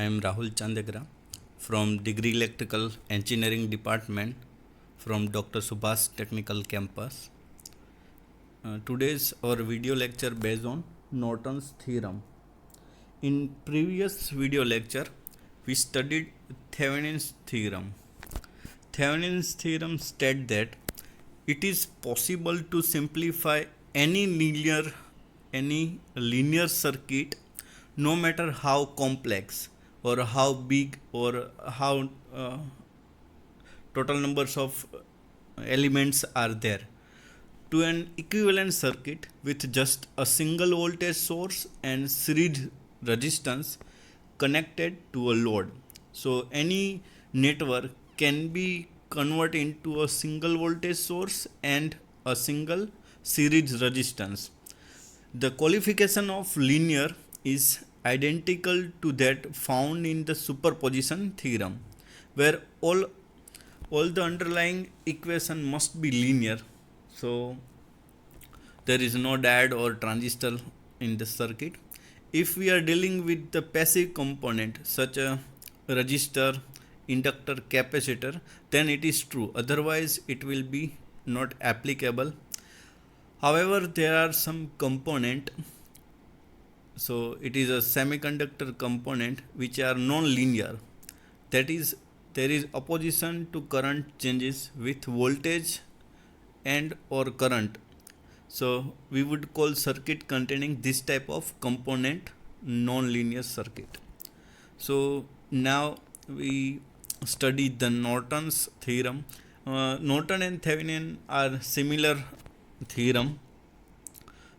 I am Rahul Chandegra from Degree Electrical Engineering Department from Dr. Subhash Technical Campus. Today's our video lecture based on Norton's theorem. In previous video lecture, we studied Thevenin's theorem. Thevenin's theorem states that it is possible to simplify any linear circuit, no matter how complex or how big or how total numbers of elements are there, to an equivalent circuit with just a single voltage source and series resistance connected to a load. So any network can be converted into a single voltage source and a single series resistance. The qualification of linear is identical to that found in the superposition theorem, where all the underlying equation must be linear. So there is no diode or transistor in the circuit. If we are dealing with the passive component such a resistor, inductor, capacitor, then it is true. Otherwise it will be not applicable. However, there are some component, so it is a semiconductor component which are non-linear. That is, there is opposition to current changes with voltage and or current. So we would call circuit containing this type of component non-linear circuit. So now we study the Norton's theorem. Norton and Thevenin are similar theorem.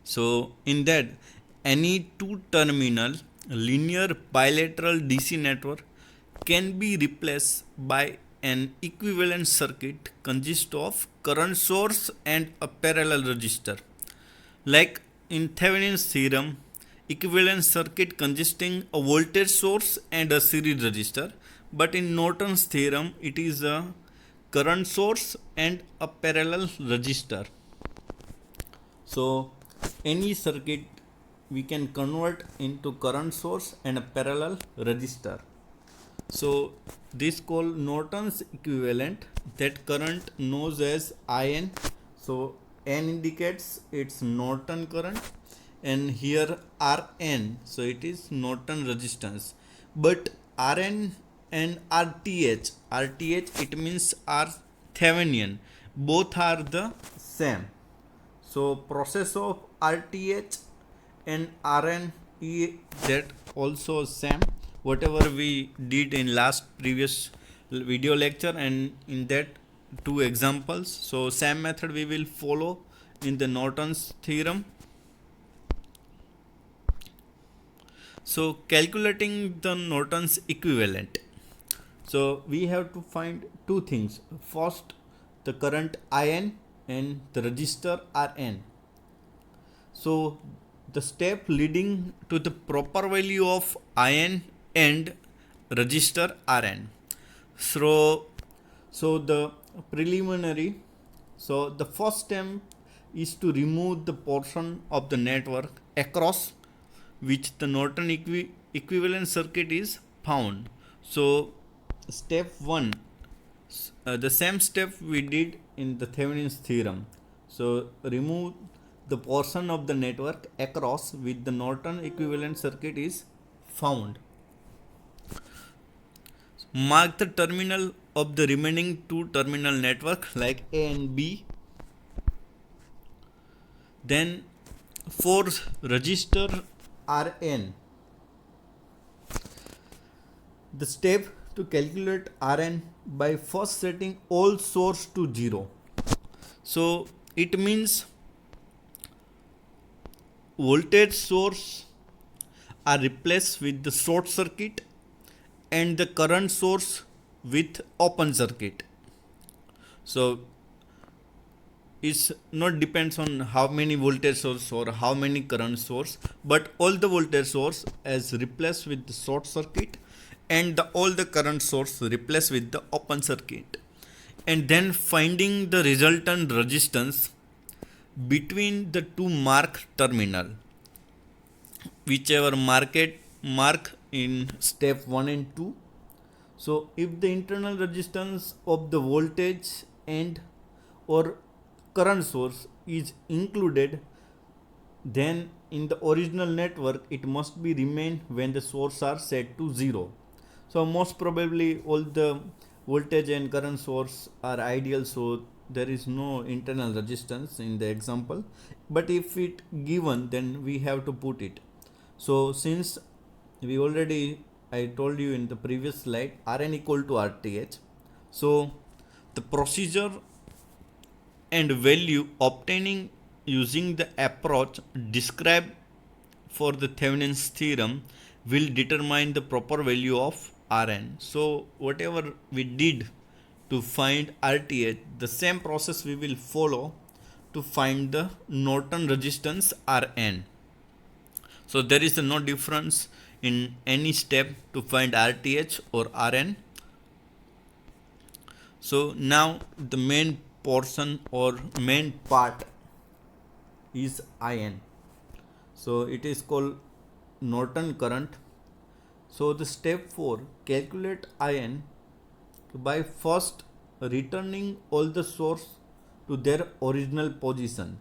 So in that, any two-terminal linear bilateral DC network can be replaced by an equivalent circuit consist of current source and a parallel resistor. Like in Thevenin's theorem, equivalent circuit consisting a voltage source and a series resistor, but in Norton's theorem it is a current source and a parallel resistor. So any circuit we can convert into current source and a parallel resistor. So this called Norton's equivalent, that current known as IN. So N indicates its Norton current, and here Rn, so it is Norton resistance. But Rn and RTH it means R Thevenin, both are the same. So process of RTH and Rn that also same, whatever we did in previous video lecture and in that two examples. So same method we will follow in the Norton's theorem. So calculating the Norton's equivalent, so we have to find two things. First, the current IN and the resistor Rn. So the step leading to the proper value of IN and resistor Rn. So the preliminary, so the first step is to remove the portion of the network across which the Norton equivalent circuit is found. So step 1, the same step we did in the Thevenin's theorem. So remove the portion of the network across which the Norton equivalent circuit is found. Mark the terminal of the remaining two terminal network like A and B. Then for resistor Rn, the step to calculate Rn by first setting all source to 0. So it means voltage source are replaced with the short circuit and the current source with open circuit. So it's not depends on how many voltage source or how many current source, but all the voltage source is replaced with the short circuit and all the current source replaced with the open circuit, and then finding the resultant resistance between the two marked terminal, whichever mark in step 1 and 2. So if the internal resistance of the voltage and or current source is included, then in the original network it must be remain when the source are set to 0. So most probably all the voltage and current source are ideal, so there is no internal resistance in the example, but if it given then we have to put it. So since we already, I told you in the previous slide, Rn equal to Rth, so the procedure and value obtaining using the approach described for the Thevenin's theorem will determine the proper value of Rn. So whatever we did to find Rth, the same process we will follow to find the Norton resistance Rn. So there is no difference in any step to find Rth or Rn. So now the main portion or main part is IN. So it is called Norton current. So the step 4, calculate IN by first returning all the source to their original position,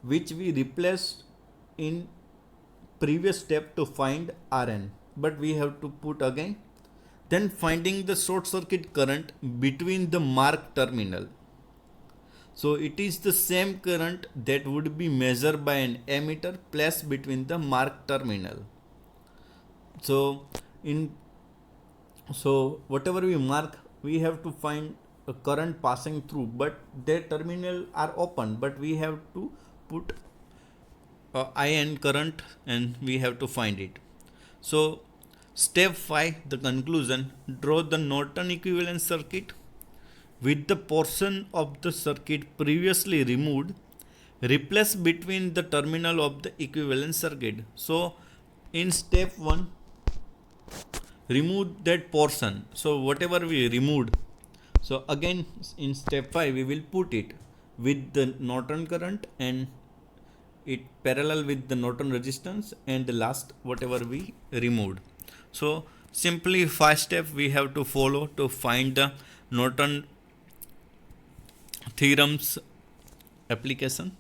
which we replaced in previous step to find Rn, but we have to put again. Then finding the short circuit current between the marked terminal. So it is the same current that would be measured by an ammeter placed between the marked terminal. So whatever we mark, we have to find a current passing through, but their terminal are open, but we have to put IN current and we have to find it. So step 5, the conclusion, draw the Norton equivalent circuit with the portion of the circuit previously removed, replace between the terminal of the equivalent circuit. So in step 1, remove that portion. So whatever we removed, so again in step 5 we will put it with the Norton current and it parallel with the Norton resistance and the last whatever we removed. So simply 5 steps we have to follow to find the Norton theorems application.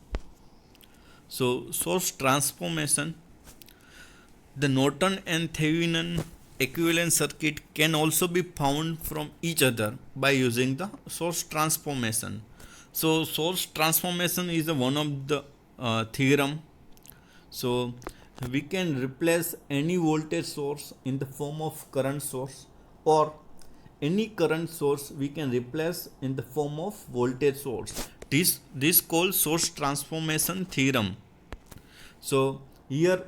So source transformation, the Norton and Thevenin equivalent circuit can also be found from each other by using the source transformation. So source transformation is one of the theorem. So we can replace any voltage source in the form of current source, or any current source we can replace in the form of voltage source. This called source transformation theorem. So here,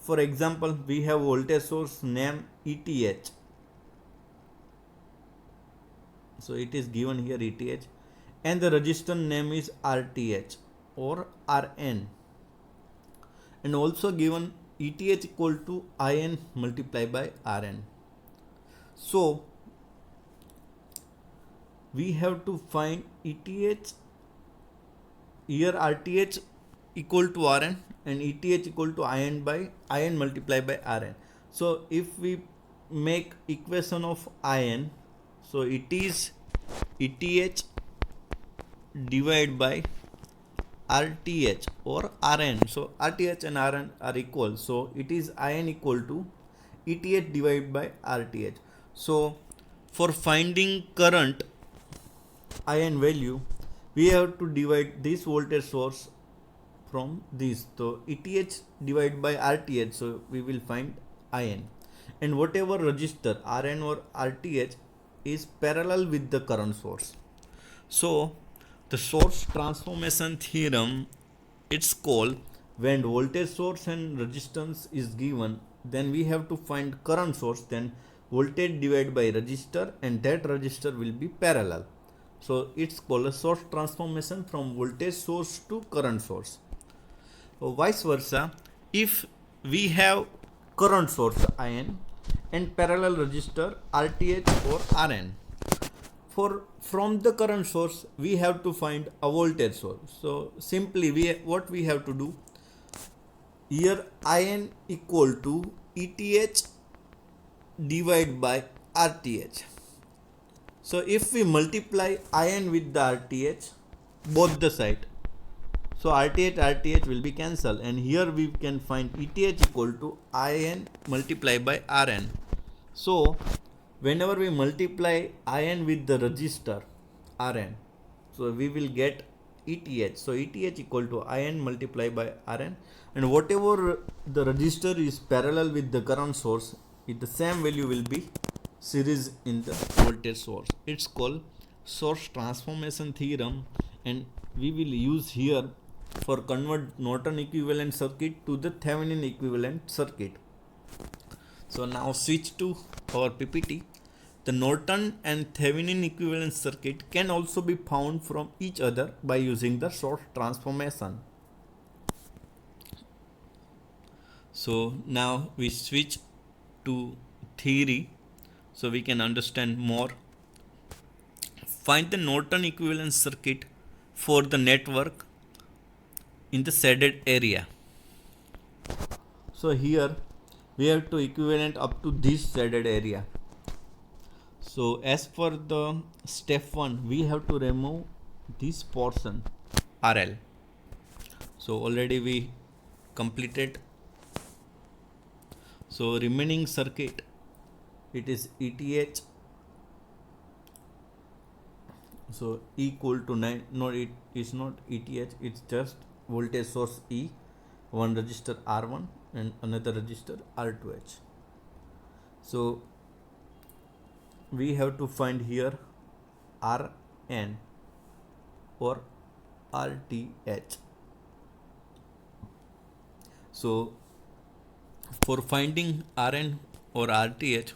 for example, we have voltage source name ETH. So it is given here ETH, and the resistor name is RTH or Rn, and also given ETH equal to IN multiplied by Rn. So we have to find ETH, here RTH equal to Rn and ETH equal to IN by IN multiplied by Rn. So if we make equation of IN, so it is ETH divided by RTH or Rn. So RTH and Rn are equal, so it is IN equal to ETH divided by RTH. So for finding current IN value, we have to divide this voltage source from this. So ETH divided by RTH, so we will find IN, and whatever resistor Rn or RTH is parallel with the current source. So the source transformation theorem, it's called when voltage source and resistance is given, then we have to find current source, then voltage divided by resistor, and that resistor will be parallel. So it's called a source transformation from voltage source to current source. Or vice versa, if we have current source IN and parallel resistor RTH or Rn, from the current source we have to find a voltage source. So simply what we have to do, here IN equal to ETH divided by RTH. So if we multiply IN with the RTH, both the side, so RTH will be cancelled, and here we can find ETH equal to IN multiplied by RN. So whenever we multiply IN with the register RN, so we will get ETH. So ETH equal to IN multiplied by RN, and whatever the register is parallel with the current source, the same value will be series in the voltage source. It's called source transformation theorem, and we will use here for convert Norton equivalent circuit to the Thevenin equivalent circuit. So now switch to our PPT. The Norton and Thevenin equivalent circuit can also be found from each other by using the source transformation. So now we switch to theory so we can understand more. Find the Norton equivalent circuit for the network in the shaded area. So here we have to equivalent up to this shaded area. So as for the step 1, we have to remove this portion RL. So already we completed. So remaining circuit, it is ETH. So equal to 9. No, it is not ETH. It's just voltage source E, one resistor R1 and another resistor R2H. So we have to find here RN or RTH. So for finding RN or RTH,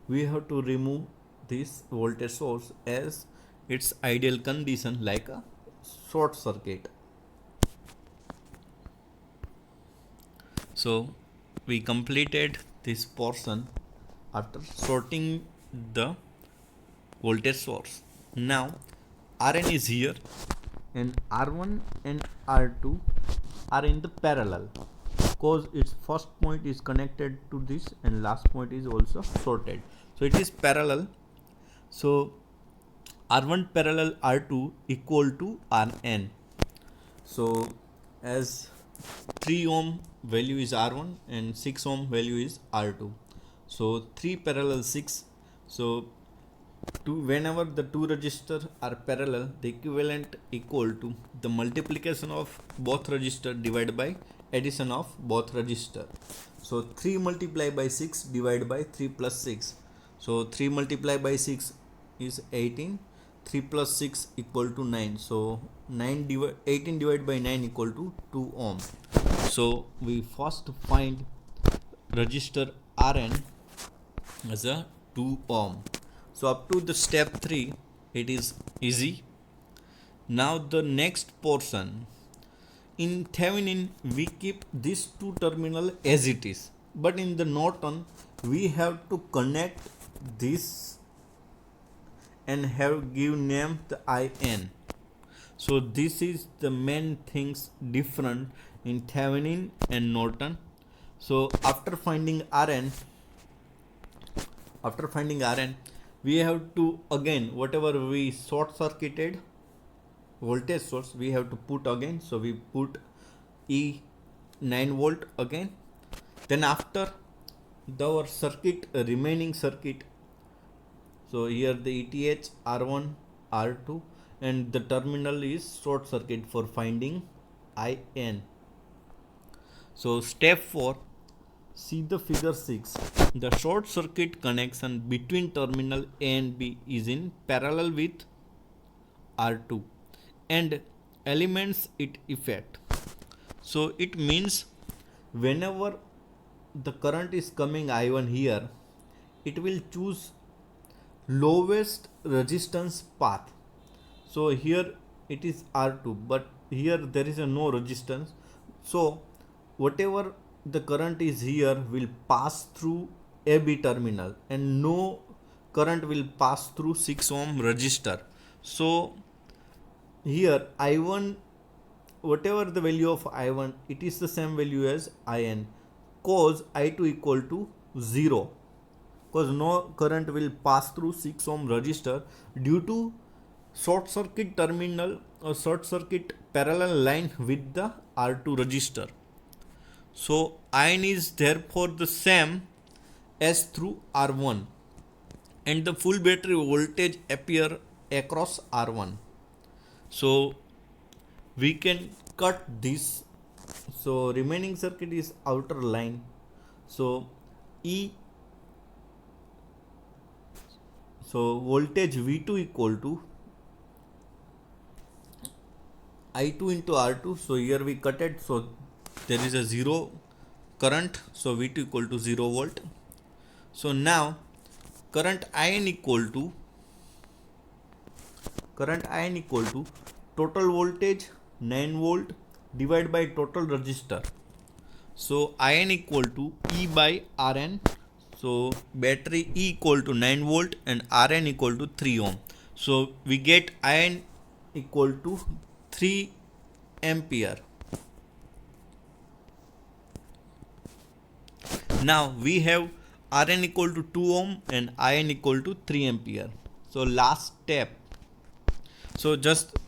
we have to remove this voltage source as its ideal condition, like a short circuit. So we completed this portion after sorting the voltage source. Now Rn is here, and R1 and R2 are in the parallel, because its first point is connected to this and last point is also sorted. So it is parallel. So R1 parallel R2 equal to Rn. So as 3 ohm value is R1 and 6 ohm value is R2. So 3 parallel 6. So whenever the two resistors are parallel, the equivalent equal to the multiplication of both resistor divided by addition of both resistor. So 3 multiplied by 6 divided by 3 plus 6. So 3 multiplied by 6 is 18. 3 plus 6 equal to 9. So 18 divided by 9 equal to 2 ohm. So we first find resistor Rn as a 2 ohm. So up to the step 3 it is easy. Now the next portion. In Thevenin we keep this two terminal as it is, but in the Norton we have to connect this and have give name the IN. So this is the main things different in Thevenin and Norton. So after finding Rn, we have to again whatever we short circuited voltage source we have to put again. So we put E 9 volt again. Then after our circuit remaining circuit, so here the ETH R1 R2 and the terminal is short circuit for finding IN. So step 4, see the figure 6. The short circuit connection between terminal A and B is in parallel with R2 and elements it effect. So it means whenever the current is coming I1 here, it will choose lowest resistance path. So here it is R2, but here there is a no resistance. So whatever the current is here will pass through AB terminal and no current will pass through 6 ohm resistor. So here I1, whatever the value of I1, it is the same value as IN, cause I2 equal to 0, because no current will pass through 6 ohm resistor due to short circuit terminal or short circuit parallel line with the R2 resistor. So iron is therefore the same as through R1 and the full battery voltage appear across R1. So we can cut this. So remaining circuit is outer line. So voltage V2 equal to I2 into R2. So here we cut it. So there is a zero current. So V2 equal to 0 volt. So now current IN equal to total voltage 9 volt divided by total resistor. So IN equal to E by RN. So battery E equal to 9 volt and RN equal to 3 ohm. So we get IN equal to 3 ampere. Now we have RN equal to 2 ohm and IN equal to 3 ampere. So last step. So just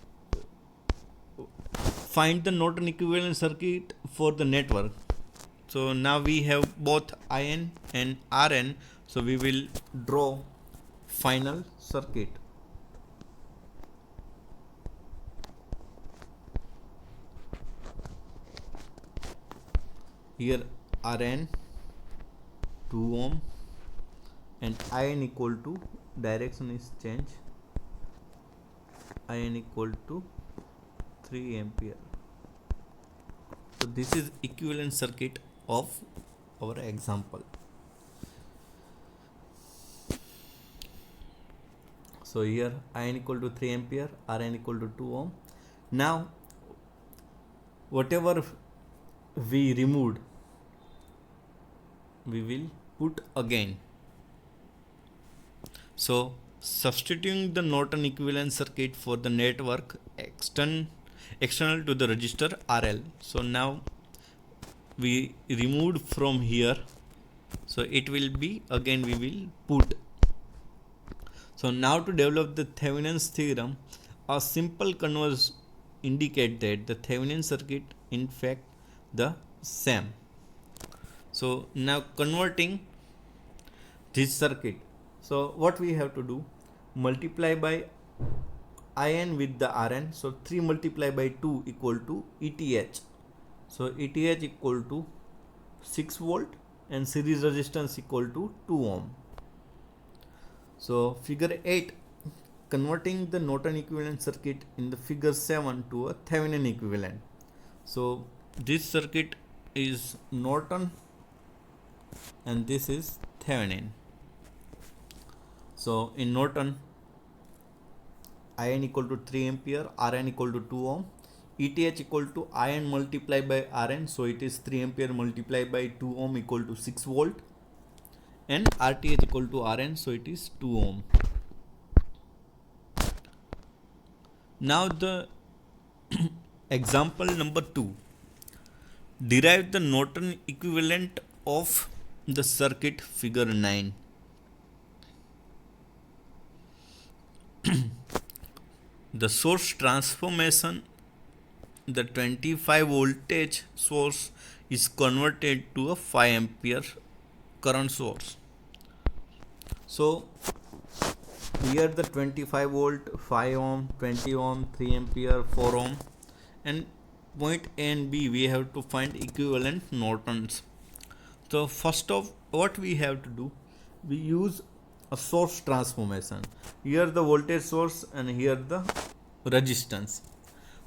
find the Norton equivalent circuit for the network. So now we have both IN and RN. So we will draw final circuit. Here RN 2 ohm and IN equal to, direction is change, IN equal to 3 ampere. So this is equivalent circuit of our example. So here IN equal to 3 ampere, RN equal to 2 ohm. Now whatever we removed, we will put again. So substituting the Norton equivalent circuit for the network external to the resistor RL. So now we removed from here. So it will be again we will put. So now to develop the Thevenin's theorem, a simple converse indicate that the Thevenin circuit in fact the same. So now converting this circuit. So what we have to do, multiply by IN with the RN. So 3 multiplied by 2 equal to ETH. So ETH equal to 6 volt and series resistance equal to 2 ohm. So figure 8, converting the Norton equivalent circuit in the figure 7 to a Thevenin equivalent. So this circuit is Norton and this is Thevenin. So in Norton, IN equal to 3 ampere, RN equal to 2 ohm, ETH equal to IN multiplied by RN, so it is 3 ampere multiplied by 2 ohm equal to 6 volt, and RTH equal to RN, so it is 2 ohm. Now the example number 2, derive the Norton equivalent of the circuit figure 9. The source transformation, the 25 voltage source is converted to a 5 ampere current source. So here the 25 volt, 5 ohm, 20 ohm, 3 ampere, 4 ohm, and point A and B we have to find equivalent Nortons. So first of what we have to do, we use a source transformation. Here the voltage source and here the resistance.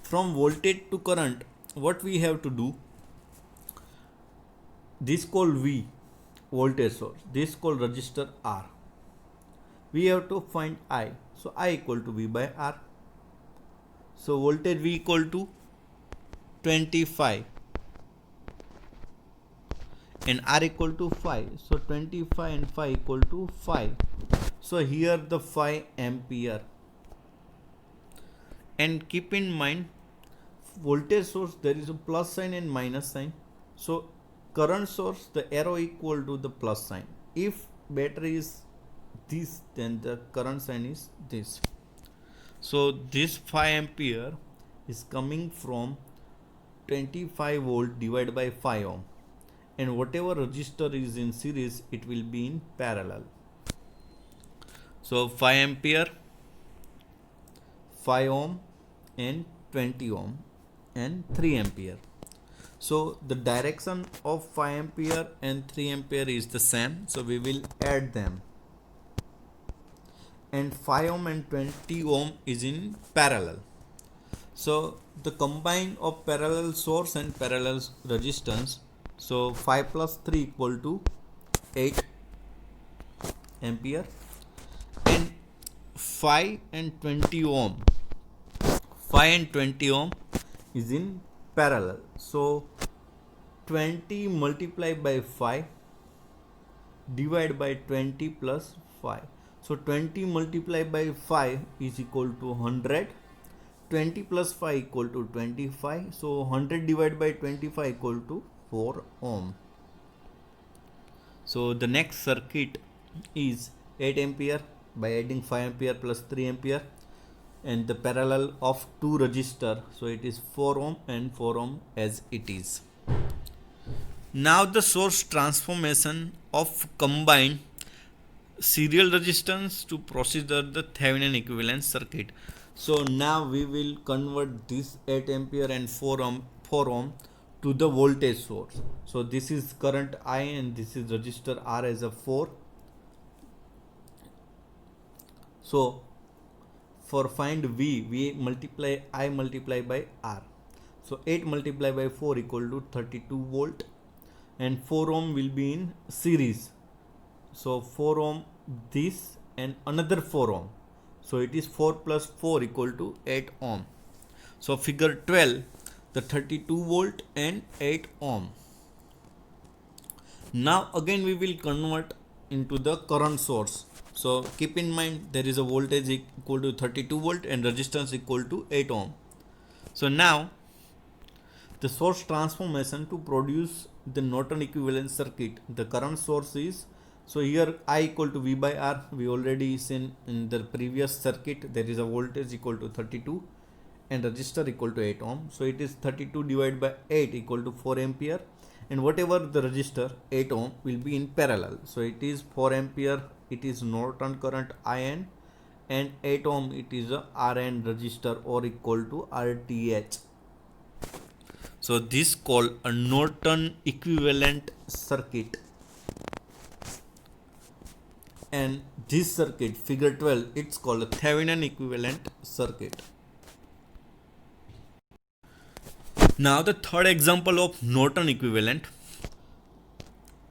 From voltage to current, what we have to do, this called V, voltage source, this called resistor R. We have to find I. So I equal to V by R. So voltage V equal to 25 and R equal to 5. So 25 and 5 equal to 5. So here the 5 ampere. And keep in mind, voltage source there is a plus sign and minus sign. So current source, the arrow equal to the plus sign. If battery is this, then the current sign is this. So this 5 ampere is coming from 25 volt divided by 5 ohm, and whatever resistor is in series, it will be in parallel. So 5 ampere, 5 ohm and 20 ohm and 3 ampere. So the direction of 5 ampere and 3 ampere is the same, so we will add them. And 5 ohm and 20 ohm is in parallel. So the combine of parallel source and parallel resistance, so 5 plus 3 equal to 8 ampere, and 5 and 20 ohm, 5 and 20 ohm is in parallel. So 20 multiplied by 5 divided by 20 plus 5. So 20 multiplied by 5 is equal to 100. 20 plus 5 equal to 25. So 100 divided by 25 equal to 4 ohm. So the next circuit is 8 ampere by adding 5 ampere plus 3 ampere, and the parallel of 2 resistor, so it is 4 ohm and 4 ohm as it is. Now the source transformation of combined serial resistance to procedure the Thevenin equivalent circuit. So now we will convert this 8 ampere and 4 ohm to the voltage source. So this is current I and this is resistor R as a 4. So for find V, we multiply I multiply by R. So 8 multiplied by 4 equal to 32 volt, and 4 ohm will be in series. So 4 ohm this and another 4 ohm. So it is 4 plus 4 equal to 8 ohm. So figure 12, the 32 volt and 8 ohm. Now again we will convert into the current source. So keep in mind there is a voltage equal to 32 volt and resistance equal to 8 ohm. So now the source transformation to produce the Norton equivalent circuit, the current source is, so here I equal to V by R, we already seen in the previous circuit. There is a voltage equal to 32 and resistor equal to 8 ohm. So it is 32 divided by 8 equal to 4 ampere, and whatever the resistor 8 ohm will be in parallel. So it is 4 ampere, it is Norton current IN, and 8 ohm it is a RN resistor or equal to RTH. So this called a Norton equivalent circuit, and this circuit figure 12, it's called a Thevenin equivalent circuit. Now the third example of Norton equivalent.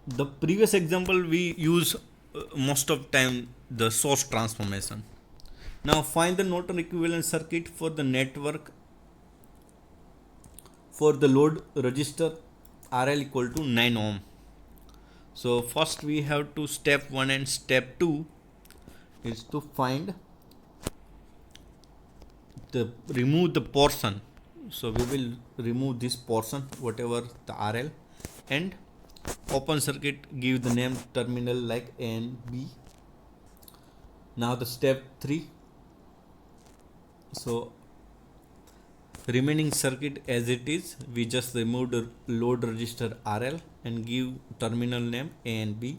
The previous example we use most of time the source transformation. Now find the Norton equivalent circuit for the network for the load resistor RL equal to 9 ohm. So first we have to step 1 and step 2 is to find the remove the portion. So we will remove this portion whatever the RL, and open circuit, give the name terminal like A and B. Now the step 3, so remaining circuit as it is, we just remove the load resistor RL and give terminal name A and B.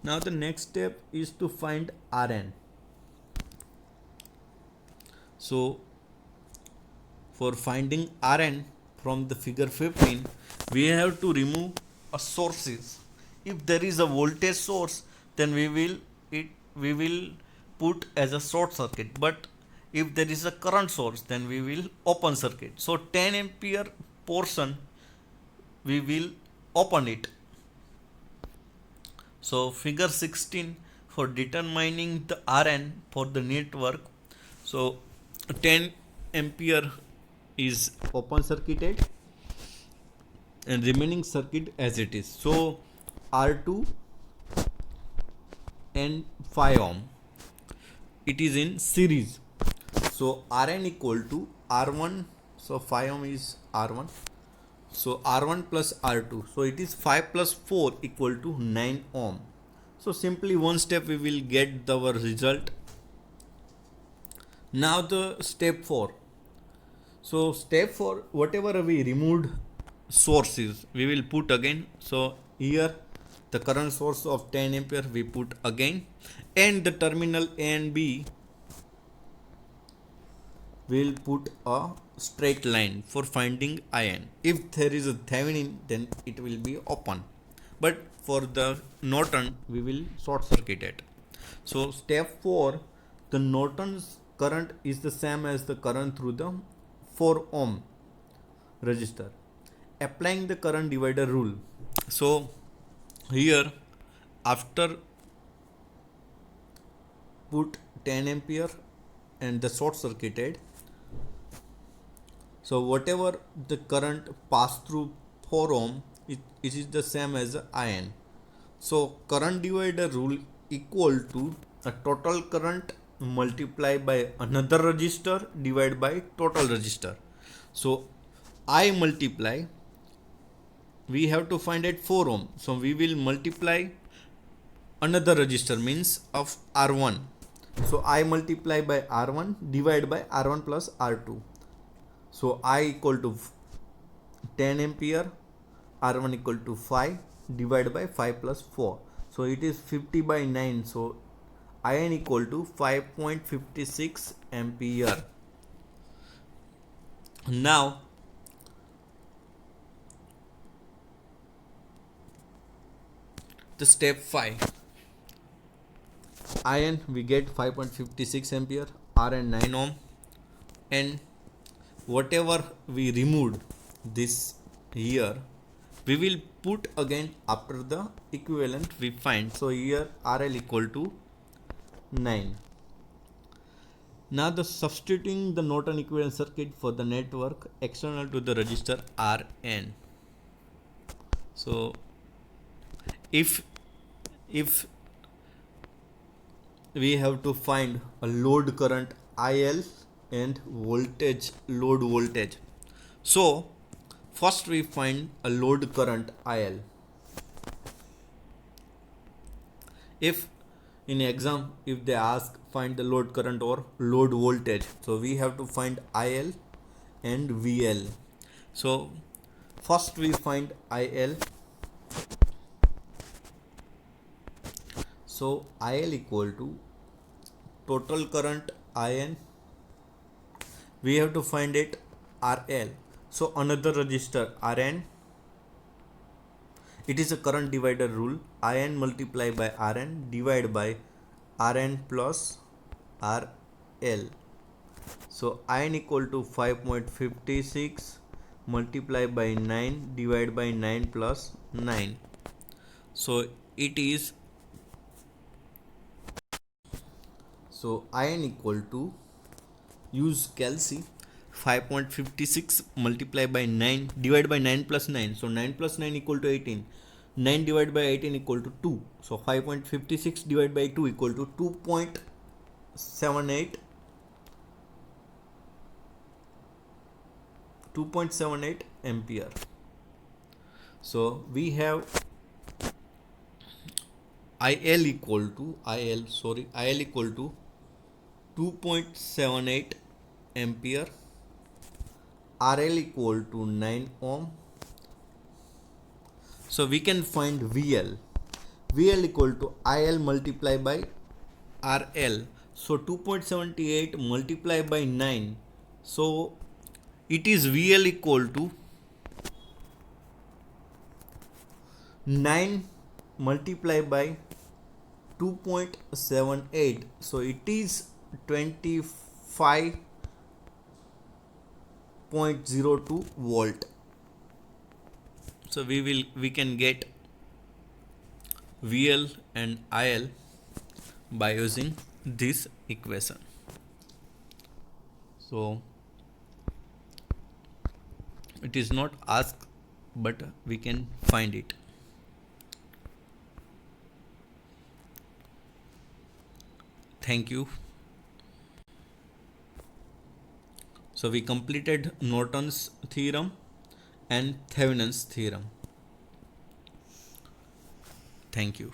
Now the next step is to find RN. So for finding Rn from the figure 15, we have to remove a sources. If there is a voltage source, then we will put as a short circuit, but if there is a current source, then we will open circuit. So 10 ampere portion we will open it. So figure 16 for determining the Rn for the network. So 10 ampere is open circuited and remaining circuit as it is. So R2 and 5 ohm, it is in series. So Rn equal to R1, so 5 ohm is R1, so R1 plus R2, so it is 5 plus 4 equal to 9 ohm. So simply one step we will get our result. Now the step 4. So step 4, whatever we removed sources we will put again. So here the current source of 10 ampere we put again, and the terminal A and B will put a straight line for finding IN. If there is a Thevenin, then it will be open, but for the Norton we will short circuit it. So step 4, the Norton's current is the same as the current through the 4 ohm resistor. Applying the current divider rule. So here after put 10 ampere and the short circuited, so whatever the current pass through 4 ohm, it is the same as IN. So current divider rule equal to a total current multiplied by another resistor divided by total resistor. So I multiply, we have to find at 4 ohm, so we will multiply another resistor means of R1. So I multiply by R1 divided by R1 plus R2. So I equal to 10 ampere, R1 equal to 5 divided by 5 plus 4. So it is 50 by 9. So IN equal to 5.56 ampere. Now the step 5. IN we get 5.56 ampere, RN 9 ohm, and whatever we removed this here we will put again after the equivalent we find. So here RL equal to 9. Now the substituting the Norton equivalent circuit for the network external to the resistor RN. So if we have to find a load current IL and voltage, load voltage. So first we find a load current IL. If in exam if they ask find the load current or load voltage, so we have to find IL and VL. So first we find IL. So IL equal to total current IN, we have to find it RL. So another resistor RN, it is a current divider rule, IN multiply by RN divided by RN plus RL. So IN equal to 5.56 multiply by 9 divided by 9 plus 9. So it is, so IN equal to, use calci, 5.56 multiplied by 9 divided by 9 plus 9. So 9 plus 9 equal to 18. 9 divided by 18 equal to 2. So 5.56 divided by 2 equal to 2.78 ampere. So we have IL equal to 2.78 ampere, RL equal to 9 ohm. So we can find VL. VL equal to IL multiplied by RL. So 2.78 multiplied by 9. So it is VL equal to 9 multiplied by 2.78. So it is 25.02 volt. So we can get VL and IL by using this equation. So it is not asked, but we can find it. Thank you. So we completed Norton's theorem and Thevenin's theorem. Thank you.